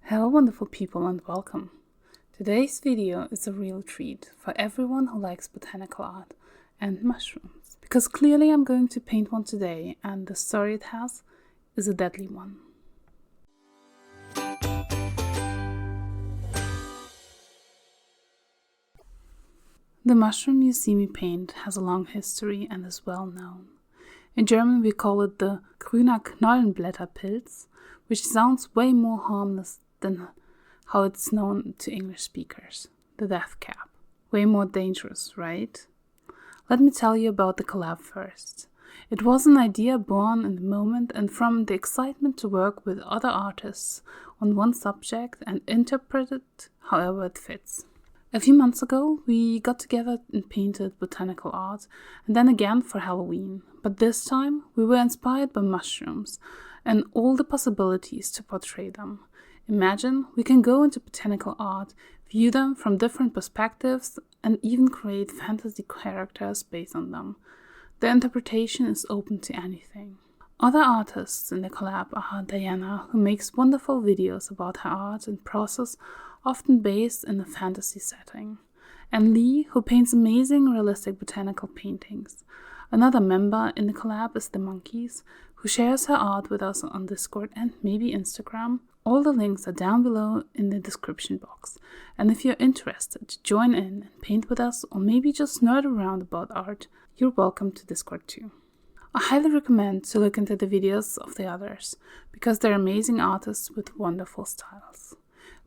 Hello wonderful people and welcome. Today's video is a real treat for everyone who likes botanical art and mushrooms, because clearly I'm going to paint one today and the story it has is a deadly one. The mushroom you see me paint has a long history and is well known. In German we call it the grüner Knollenblätterpilz, which sounds way more harmless than how it's known to English speakers, the death cap. Way more dangerous, right? Let me tell you about the collab first. It was an idea born in the moment and from the excitement to work with other artists on one subject and interpret it however it fits. A few months ago, we got together and painted botanical art, and then again for Halloween. But this time, we were inspired by mushrooms and all the possibilities to portray them. Imagine we can go into botanical art, view them from different perspectives, and even create fantasy characters based on them. The interpretation is open to anything. Other artists in the collab are Diana, who makes wonderful videos about her art and process, often based in a fantasy setting, and Lee, who paints amazing realistic botanical paintings. Another member in the collab is the Monkeys, who shares her art with us on Discord and maybe Instagram. All the links are down below in the description box, and if you're interested to join in and paint with us or maybe just nerd around about art, you're welcome to Discord too. I highly recommend to look into the videos of the others, because they're amazing artists with wonderful styles.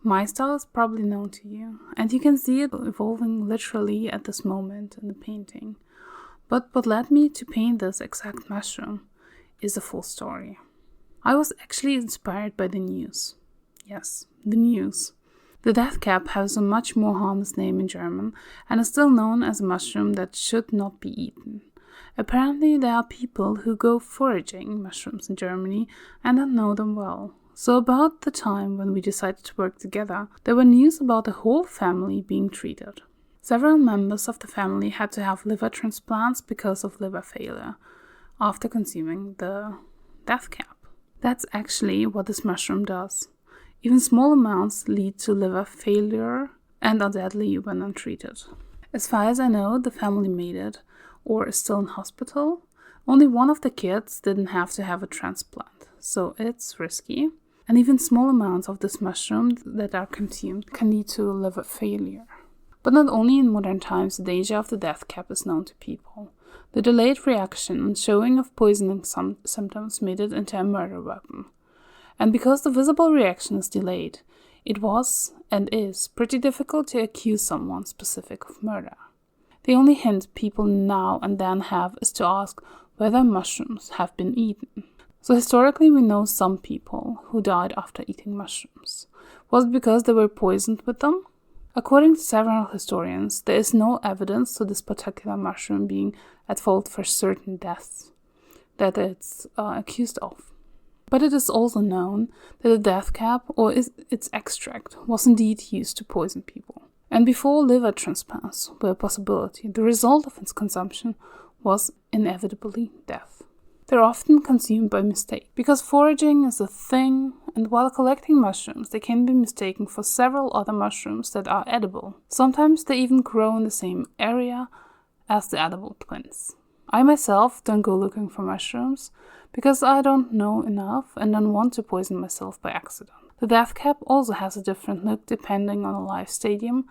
My style is probably known to you, and you can see it evolving literally at this moment in the painting. But what led me to paint this exact mushroom is a full story. I was actually inspired by the news. Yes, the news. The death cap has a much more harmless name in German and is still known as a mushroom that should not be eaten. Apparently there are people who go foraging mushrooms in Germany and don't know them well. So about the time when we decided to work together, there were news about the whole family being treated. Several members of the family had to have liver transplants because of liver failure after consuming the death cap. That's actually what this mushroom does. Even small amounts lead to liver failure and are deadly when untreated. As far as I know, the family made it, or is still in hospital. Only one of the kids didn't have to have a transplant, so it's risky. And even small amounts of this mushroom that are consumed can lead to liver failure. But not only in modern times the danger of the death cap is known to people. The delayed reaction and showing of poisoning symptoms made it into a murder weapon. And because the visible reaction is delayed, it was and is pretty difficult to accuse someone specific of murder. The only hint people now and then have is to ask whether mushrooms have been eaten. So historically we know some people who died after eating mushrooms. Was it because they were poisoned with them? According to several historians, there is no evidence to this particular mushroom being at fault for certain deaths that it's accused of. But it is also known that the death cap or its extract was indeed used to poison people. And before liver transplants were a possibility, the result of its consumption was inevitably death. They're often consumed by mistake, because foraging is a thing, and while collecting mushrooms, they can be mistaken for several other mushrooms that are edible. Sometimes they even grow in the same area as the edible twins. I myself don't go looking for mushrooms, because I don't know enough and don't want to poison myself by accident. The death cap also has a different look depending on the life stadium,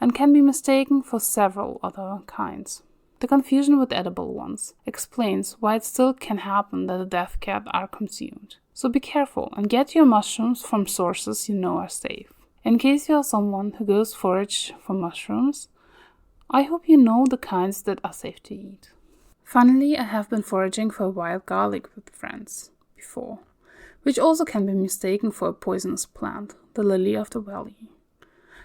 and can be mistaken for several other kinds. The confusion with edible ones explains why it still can happen that the death cap are consumed. So be careful and get your mushrooms from sources you know are safe. In case you are someone who goes forage for mushrooms, I hope you know the kinds that are safe to eat. Finally, I have been foraging for wild garlic with friends before, which also can be mistaken for a poisonous plant, the lily of the valley.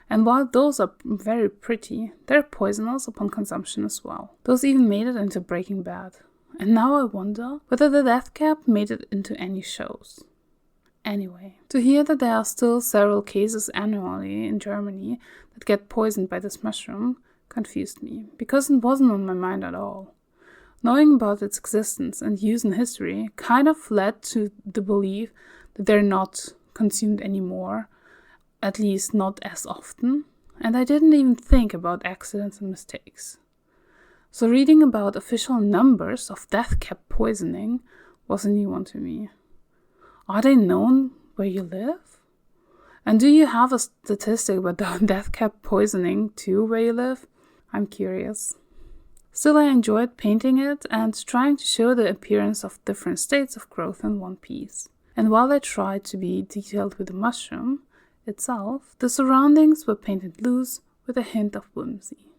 And while those are very pretty, they're poisonous upon consumption as well. Those even made it into Breaking Bad. And now I wonder whether the death cap made it into any shows. Anyway, to hear that there are still several cases annually in Germany that get poisoned by this mushroom confused me, because it wasn't on my mind at all. Knowing about its existence and use in history kind of led to the belief that they're not consumed anymore, at least not as often, and I didn't even think about accidents and mistakes. So reading about official numbers of death cap poisoning was a new one to me. Are they known where you live? And do you have a statistic about the death cap poisoning too where you live? I'm curious. Still, I enjoyed painting it and trying to show the appearance of different states of growth in one piece. And while I tried to be detailed with the mushroom itself, the surroundings were painted loose with a hint of whimsy.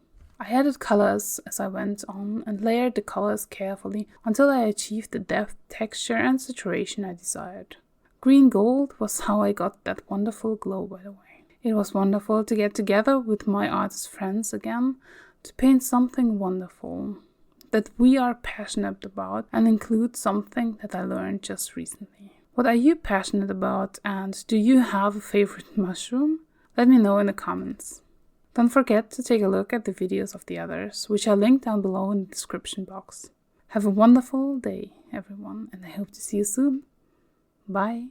I added colors as I went on and layered the colors carefully until I achieved the depth, texture and saturation I desired. Green gold was how I got that wonderful glow, by the way. It was wonderful to get together with my artist friends again to paint something wonderful that we are passionate about and include something that I learned just recently. What are you passionate about, and do you have a favorite mushroom? Let me know in the comments. Don't forget to take a look at the videos of the others, which are linked down below in the description box. Have a wonderful day, everyone, and I hope to see you soon. Bye.